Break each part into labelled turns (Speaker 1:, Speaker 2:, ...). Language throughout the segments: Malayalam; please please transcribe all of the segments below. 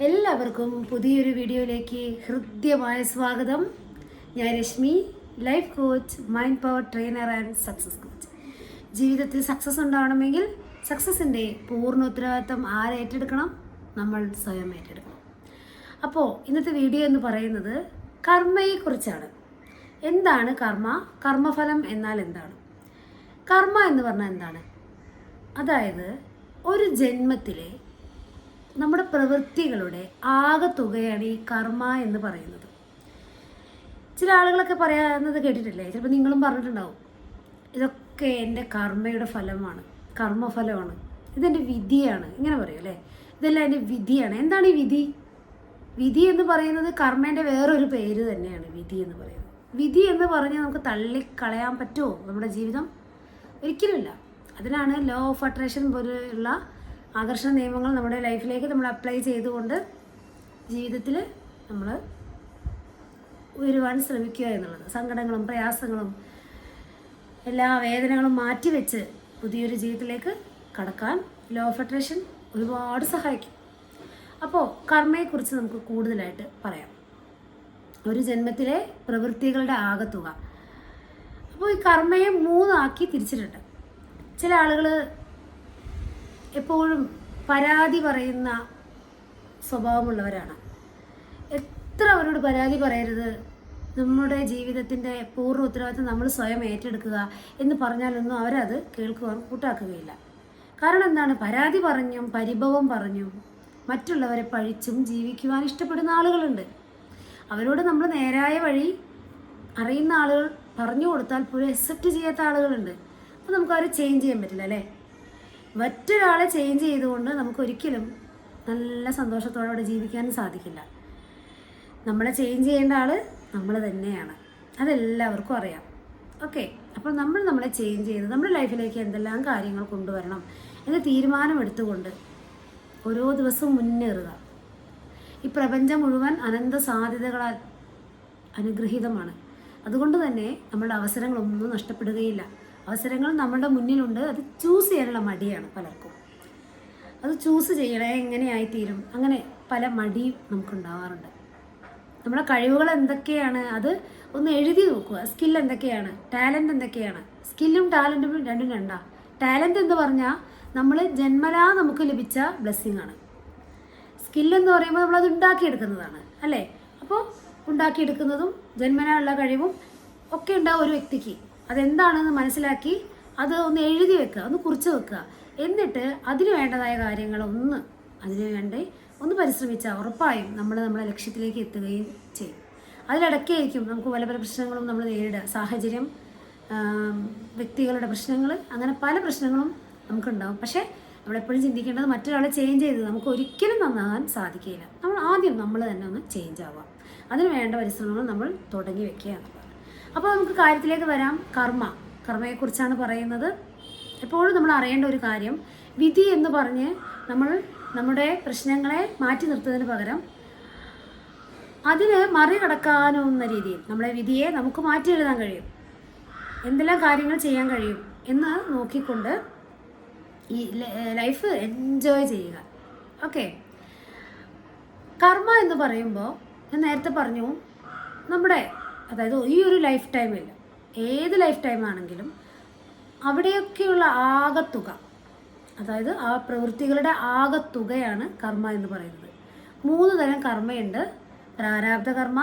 Speaker 1: എല്ലാവർക്കും പുതിയൊരു വീഡിയോയിലേക്ക് ഹൃദ്യമായ സ്വാഗതം. ഞാൻ Rashmi, life coach, mind power trainer and success coach. ജീവിതത്തിൽ സക്സസ് ഉണ്ടാവണമെങ്കിൽ സക്സസിൻ്റെ പൂർണ്ണ ഉത്തരവാദിത്തം ആരേറ്റെടുക്കണം? നമ്മൾ സ്വയം ഏറ്റെടുക്കണം. അപ്പോൾ ഇന്നത്തെ വീഡിയോ എന്ന് പറയുന്നത് കർമ്മയെക്കുറിച്ചാണ്. എന്താണ് കർമ്മ? കർമ്മഫലം എന്നാൽ എന്താണ്? കർമ്മ എന്ന് പറഞ്ഞാൽ എന്താണ്? അതായത് ഒരു ജന്മത്തിലെ നമ്മുടെ പ്രവൃത്തികളുടെ ആകെത്തുകയാണ് ഈ കർമ്മ എന്ന് പറയുന്നത്. ചില ആളുകളൊക്കെ പറയാവുന്നത് കേട്ടിട്ടില്ലേ? ചിലപ്പോൾ നിങ്ങളും പറഞ്ഞിട്ടുണ്ടാവും, ഇതൊക്കെ എൻ്റെ കർമ്മയുടെ ഫലമാണ്, കർമ്മഫലമാണ്, ഇതെൻ്റെ വിധിയാണ്, ഇങ്ങനെ പറയും അല്ലേ? ഇതെല്ലാം എൻ്റെ വിധിയാണ്. എന്താണ് ഈ വിധി? വിധി എന്ന് പറയുന്നത് കർമ്മേൻ്റെ വേറൊരു പേര് തന്നെയാണ് വിധി എന്ന് പറയുന്നത്. വിധി എന്ന് പറഞ്ഞാൽ നമുക്ക് തള്ളിക്കളയാൻ പറ്റുമോ നമ്മുടെ ജീവിതം? ഒരിക്കലുമില്ല. അതിനാണ് ലോ ഓഫ് അട്രാക്ഷൻ പോലുള്ള ആകർഷണ നിയമങ്ങൾ നമ്മുടെ ലൈഫിലേക്ക് നമ്മൾ അപ്ലൈ ചെയ്തുകൊണ്ട് ജീവിതത്തിൽ നമ്മൾ ഉയരുവാൻ ശ്രമിക്കുക എന്നുള്ളത്. സങ്കടങ്ങളും പ്രയാസങ്ങളും എല്ലാ വേദനകളും മാറ്റിവെച്ച് പുതിയൊരു ജീവിതത്തിലേക്ക് കടക്കാൻ ലോ ഓഫ് അട്രാക്ഷൻ ഒരുപാട് സഹായിക്കും. അപ്പോൾ കർമ്മയെക്കുറിച്ച് നമുക്ക് കൂടുതലായിട്ട് പറയാം. ഒരു ജന്മത്തിലെ പ്രവൃത്തികളുടെ ആകെത്തുക. അപ്പോൾ ഈ കർമ്മയെ 3 ആക്കി തിരിച്ചിട്ടുണ്ട്. ചില ആളുകൾ എപ്പോഴും പരാതി പറയുന്ന സ്വഭാവമുള്ളവരാണ്. എത്ര അവരോട് പരാതി പറയരുത്, നമ്മുടെ ജീവിതത്തിൻ്റെ പൂർണ്ണ ഉത്തരവാദിത്വം നമ്മൾ സ്വയം ഏറ്റെടുക്കുക എന്ന് പറഞ്ഞാലൊന്നും അവരത് കേൾക്കുവാൻ കൂട്ടാക്കുകയില്ല. കാരണം എന്താണ്? പരാതി പറഞ്ഞും പരിഭവം പറഞ്ഞും മറ്റുള്ളവരെ പഴിച്ചും ജീവിക്കുവാൻ ഇഷ്ടപ്പെടുന്ന ആളുകളുണ്ട്. അവരോട് നമ്മൾ നേരായ വഴി അറിയുന്ന ആളുകൾ പറഞ്ഞു കൊടുത്താൽ പോലും അക്സെപ്റ്റ് ചെയ്യാത്ത ആളുകളുണ്ട്. അപ്പോൾ നമുക്കവരെ ചേഞ്ച് ചെയ്യാൻ പറ്റില്ല അല്ലേ? മറ്റൊരാളെ ചേഞ്ച് ചെയ്തുകൊണ്ട് നമുക്കൊരിക്കലും നല്ല സന്തോഷത്തോടെ അവിടെ ജീവിക്കാനും സാധിക്കില്ല. നമ്മളെ ചേഞ്ച് ചെയ്യേണ്ട ആൾ നമ്മൾ തന്നെയാണ്. അതെല്ലാവർക്കും അറിയാം. ഓക്കെ, അപ്പോൾ നമ്മളെ ചേഞ്ച് ചെയ്ത് നമ്മുടെ ലൈഫിലേക്ക് എന്തെല്ലാം കാര്യങ്ങൾ കൊണ്ടുവരണം എന്ന് തീരുമാനമെടുത്തുകൊണ്ട് ഓരോ ദിവസവും മുന്നേറുക. ഈ പ്രപഞ്ചം മുഴുവൻ അനന്ത സാധ്യതകളാൽ അനുഗ്രഹീതമാണ്. അതുകൊണ്ട് തന്നെ നമ്മുടെ അവസരങ്ങളൊന്നും നഷ്ടപ്പെടുകയില്ല. അവസരങ്ങൾ നമ്മുടെ മുന്നിലുണ്ട്. അത് ചൂസ് ചെയ്യാനുള്ള മടിയാണ് പലർക്കും. അത് ചൂസ് ചെയ്യണേ, എങ്ങനെയായിത്തീരും, അങ്ങനെ പല മടിയും നമുക്കുണ്ടാവാറുണ്ട്. നമ്മുടെ കഴിവുകൾ എന്തൊക്കെയാണ് അത് ഒന്ന് എഴുതി നോക്കുക. സ്കിൽ എന്തൊക്കെയാണ്, ടാലൻറ്റ് എന്തൊക്കെയാണ്? സ്കില്ലും ടാലൻറ്റും രണ്ടും രണ്ടാ. ടാലൻറ്റ് എന്ന് പറഞ്ഞാൽ നമ്മൾ ജന്മനാ നമുക്ക് ലഭിച്ച ബ്ലെസ്സിങ് ആണ്. സ്കില്ലെന്ന് പറയുമ്പോൾ നമ്മളത് ഉണ്ടാക്കിയെടുക്കുന്നതാണ് അല്ലേ? അപ്പോൾ ഉണ്ടാക്കിയെടുക്കുന്നതും ജന്മനാ ഉള്ള കഴിവും ഒക്കെ ഉണ്ടാവും ഒരു വ്യക്തിക്ക്. അതെന്താണെന്ന് മനസ്സിലാക്കി അത് ഒന്ന് എഴുതി വെക്കുക, ഒന്ന് കുറിച്ച് വെക്കുക. എന്നിട്ട് അതിന് വേണ്ടതായ കാര്യങ്ങൾ അതിനു വേണ്ടി ഒന്ന് പരിശ്രമിച്ചാൽ ഉറപ്പായും നമ്മളെ ലക്ഷ്യത്തിലേക്ക് എത്തുകയും ചെയ്യും. അതിലിടയ്ക്കായിരിക്കും നമുക്ക് പല പ്രശ്നങ്ങളും നമ്മൾ നേരിടുക. സാഹചര്യം, വ്യക്തികളുടെ പ്രശ്നങ്ങൾ, അങ്ങനെ പല പ്രശ്നങ്ങളും നമുക്കുണ്ടാവും. പക്ഷേ നമ്മളെപ്പോഴും ചിന്തിക്കേണ്ടത് മറ്റൊരാളെ ചേഞ്ച് ചെയ്ത് നമുക്ക് ഒരിക്കലും നന്നാകാൻ സാധിക്കില്ല. നമ്മൾ തന്നെ ഒന്ന് ചേഞ്ച് ആവാം. അതിന് വേണ്ട പരിശ്രമങ്ങൾ നമ്മൾ തുടങ്ങി വെക്കുകയാണ്. അപ്പോൾ നമുക്ക് കാര്യത്തിലേക്ക് വരാം. കർമ്മയെക്കുറിച്ചാണ് പറയുന്നത്. എപ്പോഴും നമ്മൾ അറിയേണ്ട ഒരു കാര്യം, വിധി എന്ന് പറഞ്ഞ് നമ്മൾ നമ്മുടെ പ്രശ്നങ്ങളെ മാറ്റി നിർത്തുന്നതിന് പകരം അതിന് മറികടക്കാവുന്ന രീതിയിൽ നമ്മളെ വിധിയെ നമുക്ക് മാറ്റി എഴുതാൻ കഴിയും. എന്തെല്ലാം കാര്യങ്ങൾ ചെയ്യാൻ കഴിയും എന്ന് നോക്കിക്കൊണ്ട് ഈ ലൈഫ് എൻജോയ് ചെയ്യുക. ഓക്കെ, കർമ്മ എന്ന് പറയുമ്പോൾ ഞാൻ നേരത്തെ പറഞ്ഞു, അതായത് ഈ ഒരു ലൈഫ് ടൈമിൽ, ഏത് ലൈഫ് ടൈം ആണെങ്കിലും അവിടെയൊക്കെയുള്ള ആകെത്തുക, അതായത് ആ പ്രവൃത്തികളുടെ ആകെത്തുകയാണ് കർമ്മ എന്ന് പറയുന്നത്. 3 തരം കർമ്മയുണ്ട്. പ്രാരാബ്ധ കർമ്മ,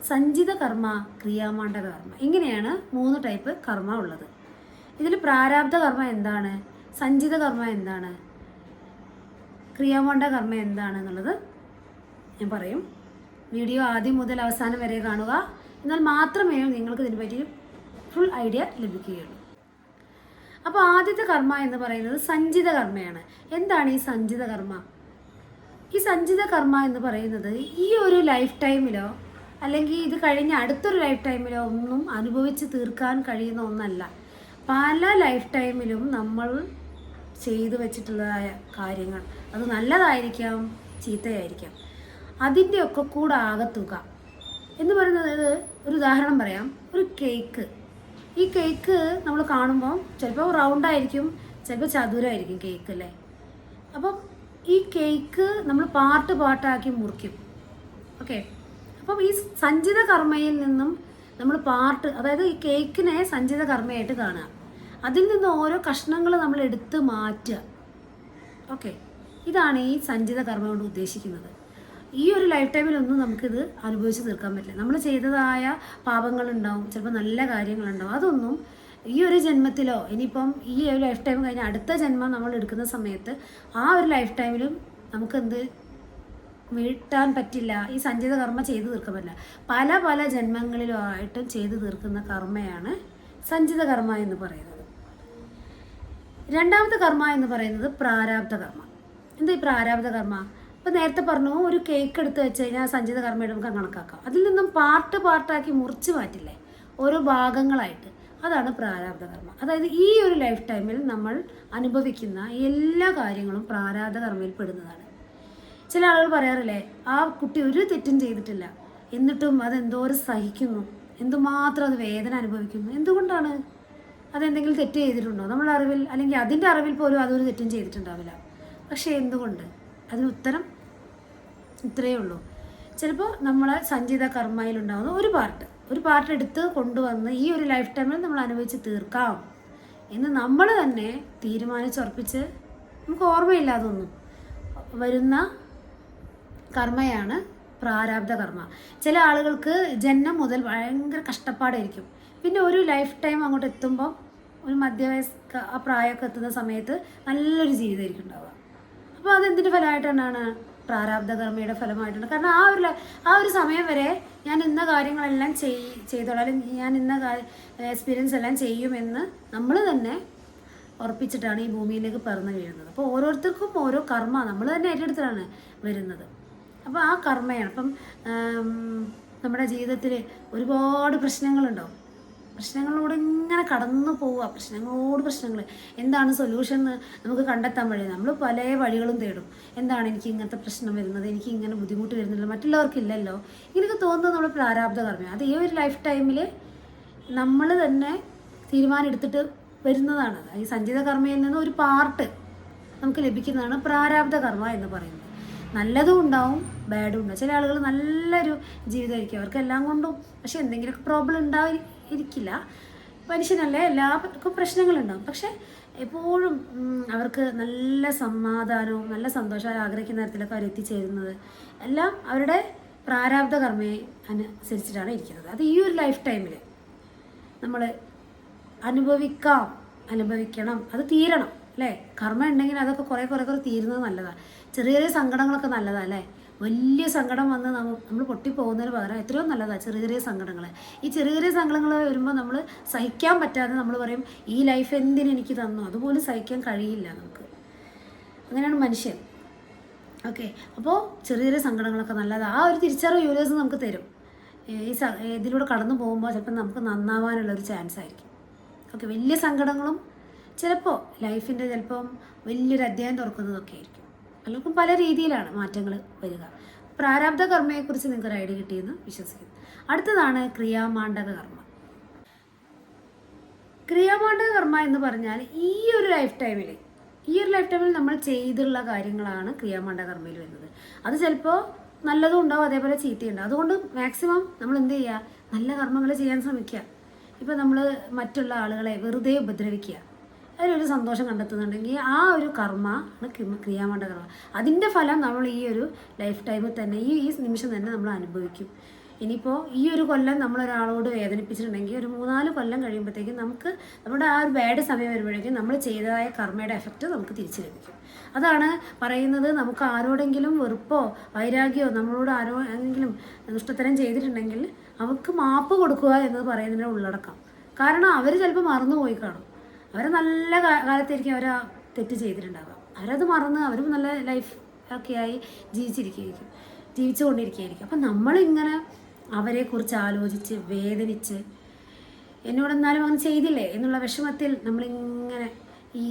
Speaker 1: സഞ്ചിത കർമ്മ, ക്രിയാമാണ്ഡക കർമ്മ. ഇങ്ങനെയാണ് 3 ടൈപ്പ് കർമ്മ ഉള്ളത്. ഇതിൽ പ്രാരാബ്ധ കർമ്മ എന്താണ്, സഞ്ചിത കർമ്മ എന്താണ്, ക്രിയാമാണ്ഡക കർമ്മ എന്താണെന്നുള്ളത് ഞാൻ പറയും. വീഡിയോ ആദ്യം മുതൽ അവസാനം വരെ കാണുക. എന്നാൽ മാത്രമേ നിങ്ങൾക്ക് ഇതിനെപ്പറ്റി ഫുൾ ഐഡിയ ലഭിക്കുകയുള്ളൂ. അപ്പോൾ ആദ്യത്തെ കർമ്മ എന്ന് പറയുന്നത് സഞ്ചിത കർമ്മയാണ്. എന്താണ് ഈ സഞ്ചിത കർമ്മ? ഈ സഞ്ചിത കർമ്മ എന്ന് പറയുന്നത് ഈ ഒരു ലൈഫ് ടൈമിലോ അല്ലെങ്കിൽ ഇത് കഴിഞ്ഞ അടുത്തൊരു ലൈഫ് ടൈമിലോ ഒന്നും അനുഭവിച്ച് തീർക്കാൻ കഴിയുന്ന ഒന്നല്ല. പല ലൈഫ് ടൈമിലും നമ്മൾ ചെയ്തു വെച്ചിട്ടുള്ളതായ കാര്യങ്ങൾ, അത് നല്ലതായിരിക്കാം, ചീത്തയായിരിക്കാം, അതിൻ്റെയൊക്കെ കൂടെ ആകത്തുക എന്ന് പറയുന്നത്. ഒരു ഉദാഹരണം പറയാം. ഒരു കേക്ക്. ഈ കേക്ക് നമ്മൾ കാണുമ്പോൾ ചിലപ്പോൾ റൗണ്ടായിരിക്കും, ചിലപ്പോൾ ചതുരമായിരിക്കും കേക്ക് അല്ലേ? അപ്പം ഈ കേക്ക് നമ്മൾ പാർട്ട് പാർട്ടാക്കി മുറിക്കും. ഓക്കെ, അപ്പം ഈ സഞ്ചിത കർമ്മയിൽ നിന്നും നമ്മൾ പാർട്ട്, അതായത് ഈ കേക്കിനെ സഞ്ചിത കർമ്മയായിട്ട് കാണുക, അതിൽ നിന്ന് ഓരോ കഷ്ണങ്ങൾ നമ്മൾ എടുത്ത് മാറ്റുക. ഓക്കെ, ഇതാണ് ഈ സഞ്ചിത കർമ്മ കൊണ്ട് ഉദ്ദേശിക്കുന്നത്. ഈ ഒരു ലൈഫ് ടൈമിലൊന്നും നമുക്കിത് അനുഭവിച്ച് തീർക്കാൻ പറ്റില്ല. നമ്മൾ ചെയ്തതായ പാപങ്ങളുണ്ടാവും, ചിലപ്പോൾ നല്ല കാര്യങ്ങളുണ്ടാവും, അതൊന്നും ഈ ഒരു ജന്മത്തിലോ ഇനിയിപ്പം ഈ ഒരു ലൈഫ് ടൈം കഴിഞ്ഞ് അടുത്ത ജന്മം നമ്മൾ എടുക്കുന്ന സമയത്ത് ആ ഒരു ലൈഫ് ടൈമിലും നമുക്കെന്ത് വീട്ടാൻ പറ്റില്ല. ഈ സഞ്ചിത കർമ്മ ചെയ്തു തീർക്കാൻ പറ്റില്ല. പല പല ജന്മങ്ങളിലുമായിട്ടും ചെയ്തു തീർക്കുന്ന കർമ്മയാണ് സഞ്ചിത കർമ്മ എന്ന് പറയുന്നത്. രണ്ടാമത്തെ കർമ്മ എന്ന് പറയുന്നത് പ്രാരാബ്ധ കർമ്മ. എന്താ ഈ പ്രാരാബ്ധ കർമ്മ? ഇപ്പം നേരത്തെ പറഞ്ഞു, ഒരു കേക്ക് എടുത്ത് വെച്ച് കഴിഞ്ഞാൽ സഞ്ചിത കർമ്മയുടെ നമുക്ക് കണക്കാക്കാം. അതിൽ നിന്നും പാർട്ടാക്കി മുറിച്ച് മാറ്റില്ലേ, ഓരോ ഭാഗങ്ങളായിട്ട്, അതാണ് പ്രാരാബ്ധ കർമ്മ. അതായത് ഈ ഒരു ലൈഫ് ടൈമിൽ നമ്മൾ അനുഭവിക്കുന്ന എല്ലാ കാര്യങ്ങളും പ്രാരാബ്ധ കർമ്മയിൽ പെടുന്നതാണ്. ചില ആളുകൾ പറയാറില്ലേ, ആ കുട്ടി ഒരു തെറ്റും ചെയ്തിട്ടില്ല, എന്നിട്ടും അതെന്തോരം സഹിക്കുന്നു, എന്തുമാത്രം അത് വേദന അനുഭവിക്കുന്നു. എന്തുകൊണ്ടാണ്? അതെന്തെങ്കിലും തെറ്റ് ചെയ്തിട്ടുണ്ടോ നമ്മുടെ അറിവിൽ? അല്ലെങ്കിൽ അതിൻ്റെ അറിവിൽ പോലും അതൊരു തെറ്റും ചെയ്തിട്ടുണ്ടാവില്ല. പക്ഷേ എന്തുകൊണ്ട്? അതിന് ഉത്തരം ഇത്രയേ ഉള്ളൂ. ചിലപ്പോൾ നമ്മളെ സഞ്ചിത കർമ്മയിലുണ്ടാകുന്ന ഒരു പാർട്ട് എടുത്ത് കൊണ്ടുവന്ന് ഈ ഒരു ലൈഫ് ടൈമിൽ നമ്മൾ അനുഭവിച്ച് തീർക്കാം എന്ന് നമ്മൾ തന്നെ തീരുമാനിച്ചുറപ്പിച്ച്, നമുക്ക് ഓർമ്മയില്ലാതൊന്നും വരുന്ന കർമ്മയാണ് പ്രാരാബ്ധ കർമ്മ. ചില ആളുകൾക്ക് ജന്മം മുതൽ ഭയങ്കര കഷ്ടപ്പാടായിരിക്കും. പിന്നെ ഒരു ലൈഫ് ടൈം അങ്ങോട്ട് എത്തുമ്പോൾ, ഒരു മധ്യവയസ്ക ആ പ്രായമൊക്കെ എത്തുന്ന സമയത്ത് നല്ലൊരു ജീവിതമായിരിക്കും ഉണ്ടാവുക. അപ്പോൾ അതെന്തിൻ്റെ ഫലമായിട്ടാണ്? പ്രാരാബ്ധ കർമ്മയുടെ ഫലമായിട്ടാണ്. കാരണം ആ ഒരു സമയം വരെ ഞാൻ ഇന്ന കാര്യങ്ങളെല്ലാം ചെയ്തോളാം, അല്ലെങ്കിൽ ഞാൻ ഇന്ന എക്സ്പീരിയൻസ് എല്ലാം ചെയ്യുമെന്ന് നമ്മൾ തന്നെ ഉറപ്പിച്ചിട്ടാണ് ഈ ഭൂമിയിലേക്ക് പറന്ന് വീഴുന്നത്. അപ്പോൾ ഓരോരുത്തർക്കും ഓരോ കർമ്മ നമ്മൾ തന്നെ ഏറ്റെടുത്തിട്ടാണ് വരുന്നത്. അപ്പോൾ ആ കർമ്മയാണ്. അപ്പം നമ്മുടെ ജീവിതത്തിൽ ഒരുപാട് പ്രശ്നങ്ങളുണ്ടാവും. പ്രശ്നങ്ങളിലൂടെ ഇങ്ങനെ കടന്നു പോവുക, പ്രശ്നങ്ങൾ. എന്താണ് സൊല്യൂഷൻ എന്ന് നമുക്ക് കണ്ടെത്താൻ വഴിയത്? നമ്മൾ പല വഴികളും തേടും. എന്താണ് എനിക്ക് ഇങ്ങനത്തെ പ്രശ്നം വരുന്നത്, എനിക്ക് ഇങ്ങനെ ബുദ്ധിമുട്ട് വരുന്നില്ല, മറ്റുള്ളവർക്കില്ലല്ലോ, ഇങ്ങനെയൊക്കെ തോന്നുന്നത് നമ്മൾ പ്രാരാബ്ധ കർമ്മ. അത് ഈ ഒരു ലൈഫ് ടൈമിൽ നമ്മൾ തന്നെ തീരുമാനം എടുത്തിട്ട് വരുന്നതാണ്. ഈ സഞ്ചിത കർമ്മയിൽ നിന്ന് ഒരു പാർട്ട് നമുക്ക് ലഭിക്കുന്നതാണ് പ്രാരാബ്ധ കർമ്മ എന്ന് പറയുന്നത്. നല്ലതും ഉണ്ടാവും, ബാഡും ഉണ്ടാവും. ചില ആളുകൾ നല്ലൊരു ജീവിതമായിരിക്കും, അവർക്ക് എല്ലാം കൊണ്ടും, പക്ഷെ എന്തെങ്കിലുമൊക്കെ പ്രോബ്ലം ഉണ്ടായിരിക്കില്ല. മനുഷ്യനല്ലേ, എല്ലാവർക്കും പ്രശ്നങ്ങളുണ്ടാവും. പക്ഷെ എപ്പോഴും അവർക്ക് നല്ല സമാധാനവും നല്ല സന്തോഷവും ആഗ്രഹിക്കുന്ന തരത്തിലൊക്കെ അവർ എത്തിച്ചേരുന്നത് എല്ലാം അവരുടെ പ്രാരാബ്ധ കർമ്മയെ അനുസരിച്ചിട്ടാണ് ഇരിക്കുന്നത്. അത് ഈ ഒരു ലൈഫ് ടൈമിൽ നമ്മൾ അനുഭവിക്കണം, അത് തീരണം അല്ലേ. കർമ്മ ഉണ്ടെങ്കിൽ അതൊക്കെ കുറേ തീരുന്നത് നല്ലതാണ്. ചെറിയ സങ്കടങ്ങളൊക്കെ നല്ലതാണ് അല്ലേ. വലിയ സങ്കടം വന്ന് നമ്മൾ പൊട്ടിപ്പോകുന്നതിന് പകരം എത്രയോ നല്ലതാണ് ചെറിയ സങ്കടങ്ങൾ. ഈ ചെറിയ സങ്കടങ്ങൾ വരുമ്പോൾ നമ്മൾ സഹിക്കാൻ പറ്റാതെ നമ്മൾ പറയും, ഈ ലൈഫ് എന്തിനെനിക്ക് തന്നു, അതുപോലും സഹിക്കാൻ കഴിയില്ല നമുക്ക്. അങ്ങനെയാണ് മനുഷ്യൻ. ഓക്കെ, അപ്പോൾ ചെറിയ സങ്കടങ്ങളൊക്കെ നല്ലതാണ്. ആ ഒരു തിരിച്ചറിവ് യൂണിവേഴ്സ് നമുക്ക് തരും. ഇതിലൂടെ കടന്നു പോകുമ്പോൾ ചിലപ്പോൾ നമുക്ക് നന്നാവാനുള്ളൊരു ചാൻസ് ആയിരിക്കും. ഓക്കെ, വലിയ സങ്കടങ്ങളും ചിലപ്പോൾ ലൈഫിൻ്റെ ചിലപ്പം വലിയൊരു അധ്യായം തുറക്കുന്നതൊക്കെ ആയിരിക്കും. പലർക്കും പല രീതിയിലാണ് മാറ്റങ്ങൾ വരിക. പ്രാരാബ്ധ കർമ്മയെക്കുറിച്ച് നിങ്ങൾക്ക് ഒരു ഐഡിയ കിട്ടിയെന്ന് വിശ്വസിക്കുന്നു. അടുത്തതാണ് ക്രിയാമാണ്ഡക കർമ്മ. ക്രിയാമാണ്ഡക കർമ്മ എന്ന് പറഞ്ഞാൽ ഈ ഒരു ലൈഫ് ടൈമിൽ നമ്മൾ ചെയ്തുള്ള കാര്യങ്ങളാണ് ക്രിയാമാണ്ഡക കർമ്മയിൽ വരുന്നത്. അത് ചിലപ്പോൾ നല്ലതും ഉണ്ടാവും, അതേപോലെ ചീത്തയുണ്ടാവും. അതുകൊണ്ട് മാക്സിമം നമ്മൾ എന്ത് ചെയ്യുക, നല്ല കർമ്മങ്ങൾ ചെയ്യാൻ ശ്രമിക്കുക. ഇപ്പോൾ നമ്മൾ മറ്റുള്ള ആളുകളെ വെറുതെ ഉപദ്രവിക്കുക, അതിലൊരു സന്തോഷം കണ്ടെത്തുന്നുണ്ടെങ്കിൽ ആ ഒരു കർമ്മ ആണ് ക്രിയാമാണ്ഡ കർമ്മ. അതിൻ്റെ ഫലം നമ്മൾ ഈ ഒരു ലൈഫ് ടൈമിൽ തന്നെ ഈ നിമിഷം തന്നെ നമ്മൾ അനുഭവിക്കും. ഇനിയിപ്പോൾ ഈ ഒരു കൊല്ലം നമ്മളൊരാളോട് വേദനിപ്പിച്ചിട്ടുണ്ടെങ്കിൽ ഒരു 3-4 കൊല്ലം കഴിയുമ്പോഴത്തേക്കും നമുക്ക് നമ്മുടെ ആ ഒരു ബാഡ് സമയം വരുമ്പോഴേക്കും നമ്മൾ ചെയ്തതായ കർമ്മയുടെ എഫക്റ്റ് നമുക്ക് തിരിച്ചു ലഭിക്കും. അതാണ് പറയുന്നത്, നമുക്ക് ആരോടെങ്കിലും വെറുപ്പോ വൈരാഗ്യമോ നമ്മളോട് ആരെങ്കിലും ദുഷ്ടത്തരം ചെയ്തിട്ടുണ്ടെങ്കിൽ അവർക്ക് മാപ്പ് കൊടുക്കുക എന്ന് പറയുന്നതിൻ്റെ ഉള്ളടക്കം. കാരണം അവർ ചിലപ്പോൾ മറന്നുപോയി കാണും. അവർ നല്ല കാലത്തായിരിക്കും അവർ ആ തെറ്റ് ചെയ്തിട്ടുണ്ടാവുക. അവരത് മറന്ന് അവർ നല്ല ലൈഫ് ഒക്കെ ആയി ജീവിച്ചുകൊണ്ടിരിക്കുകയായിരിക്കും. അപ്പം നമ്മളിങ്ങനെ അവരെക്കുറിച്ച് ആലോചിച്ച് വേദനിച്ച് എന്നോടെന്നാലും അങ്ങനെ ചെയ്തില്ലേ എന്നുള്ള വിഷമത്തിൽ നമ്മളിങ്ങനെ ഈ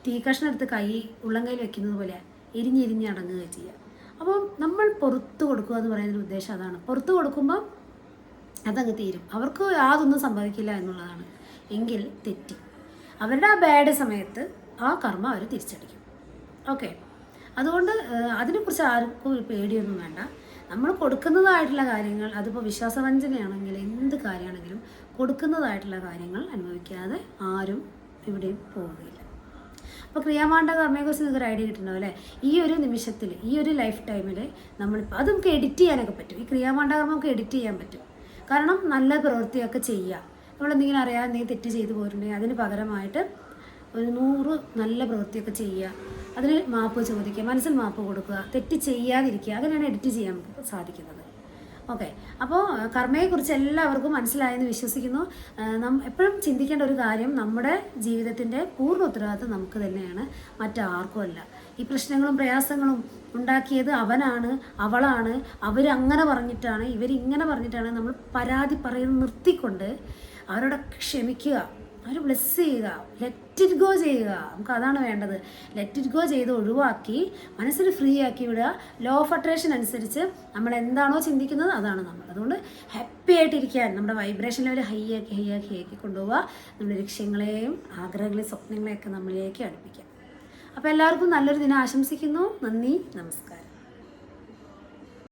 Speaker 1: തീക്കഷ്ണം എടുത്ത് ഉള്ളം കയ്യിൽ വെക്കുന്നത് പോലെ എരിഞ്ഞെരിഞ്ഞ് അടങ്ങുക ചെയ്യുക. അപ്പം നമ്മൾ പുറത്ത് കൊടുക്കുക എന്ന് പറയുന്നൊരു ഉദ്ദേശം അതാണ്. പുറത്ത് കൊടുക്കുമ്പോൾ അതങ്ങ് തീരും, അവർക്ക് യാതൊന്നും സംഭവിക്കില്ല എന്നുള്ളതാണ്. എങ്കിൽ തെറ്റി അവരുടെ ആ ബാഡ് സമയത്ത് ആ കർമ്മ അവർ തിരിച്ചടിക്കും. ഓക്കെ, അതുകൊണ്ട് അതിനെക്കുറിച്ച് ആർക്കും ഒരു പേടിയൊന്നും വേണ്ട. നമ്മൾ കൊടുക്കുന്നതായിട്ടുള്ള കാര്യങ്ങൾ, അതിപ്പോൾ വിശ്വാസവഞ്ചനയാണെങ്കിൽ എന്ത് കാര്യമാണെങ്കിലും കൊടുക്കുന്നതായിട്ടുള്ള കാര്യങ്ങൾ അനുഭവിക്കാതെ ആരും ഇവിടെയും പോവുകയില്ല. അപ്പോൾ ക്രിയാമാണ്ഡ കർമ്മയെക്കുറിച്ച് നിങ്ങൾക്ക് ഒരു ഐഡിയ കിട്ടുന്നുണ്ടാവും അല്ലേ? ഈ ഒരു നിമിഷത്തിൽ, ഈ ഒരു ലൈഫ് ടൈമിൽ നമ്മളിപ്പോൾ അത് നമുക്ക് എഡിറ്റ് ചെയ്യാനൊക്കെ പറ്റും. ഈ ക്രിയാമാണ്ഡ കർമ്മം നമുക്ക് എഡിറ്റ് ചെയ്യാൻ പറ്റും. കാരണം നല്ല പ്രവൃത്തിയൊക്കെ ചെയ്യുക. നമ്മളെന്തെങ്കിലും അറിയാതെ എന്തെങ്കിലും തെറ്റ് ചെയ്ത് പോയിട്ടുണ്ടെങ്കിൽ അതിന് പകരമായിട്ട് ഒരു 100 നല്ല പ്രവൃത്തിയൊക്കെ ചെയ്യുക, അതിന് മാപ്പ് ചോദിക്കുക, മനസ്സിൽ മാപ്പ് കൊടുക്കുക, തെറ്റ് ചെയ്യാതിരിക്കുക. അങ്ങനെയാണ് എഡിറ്റ് ചെയ്യാൻ നമുക്ക് സാധിക്കുന്നത്. ഓക്കെ, അപ്പോൾ കർമ്മയെക്കുറിച്ച് എല്ലാവർക്കും മനസ്സിലായെന്ന് വിശ്വസിക്കുന്നു. എപ്പോഴും ചിന്തിക്കേണ്ട ഒരു കാര്യം, നമ്മുടെ ജീവിതത്തിൻ്റെ പൂർണ്ണ ഉത്തരവാദിത്വം നമുക്ക് തന്നെയാണ്, മറ്റാർക്കും അല്ല. ഈ പ്രശ്നങ്ങളും പ്രയാസങ്ങളും ഉണ്ടാക്കിയത് അവനാണ്, അവളാണ്, അവരങ്ങനെ പറഞ്ഞിട്ടാണ്, ഇവരിങ്ങനെ പറഞ്ഞിട്ടാണ്. നമ്മൾ പരാതി പറയുന്നത് നിർത്തിക്കൊണ്ട് അവരോടൊക്കെ ക്ഷമിക്കുക, അവർ ബ്ലെസ് ചെയ്യുക, ലെറ്റ് ഇറ്റ് ഗോ ചെയ്യുക. നമുക്ക് അതാണ് വേണ്ടത്. ലെറ്റ് ഇറ്റ് ഗോ ചെയ്ത് ഒഴിവാക്കി മനസ്സിന് ഫ്രീ ആക്കി വിടുക. ലോ ഓഫ് അട്രാക്ഷൻ അനുസരിച്ച് നമ്മൾ എന്താണോ ചിന്തിക്കുന്നത് അതാണ് നമ്മൾ. അതുകൊണ്ട് ഹാപ്പി ആയിട്ടിരിക്കാൻ നമ്മുടെ വൈബ്രേഷൻ ലെവൽ ഹൈ ആക്കി കൊണ്ടുപോവുക. നമ്മുടെ ലക്ഷ്യങ്ങളെയും ആഗ്രഹങ്ങളെയും സ്വപ്നങ്ങളെയൊക്കെ നമ്മളിലേക്ക് അടുപ്പിക്കാം. അപ്പോൾ എല്ലാവർക്കും നല്ലൊരു ദിനം ആശംസിക്കുന്നു. നന്ദി, നമസ്കാരം.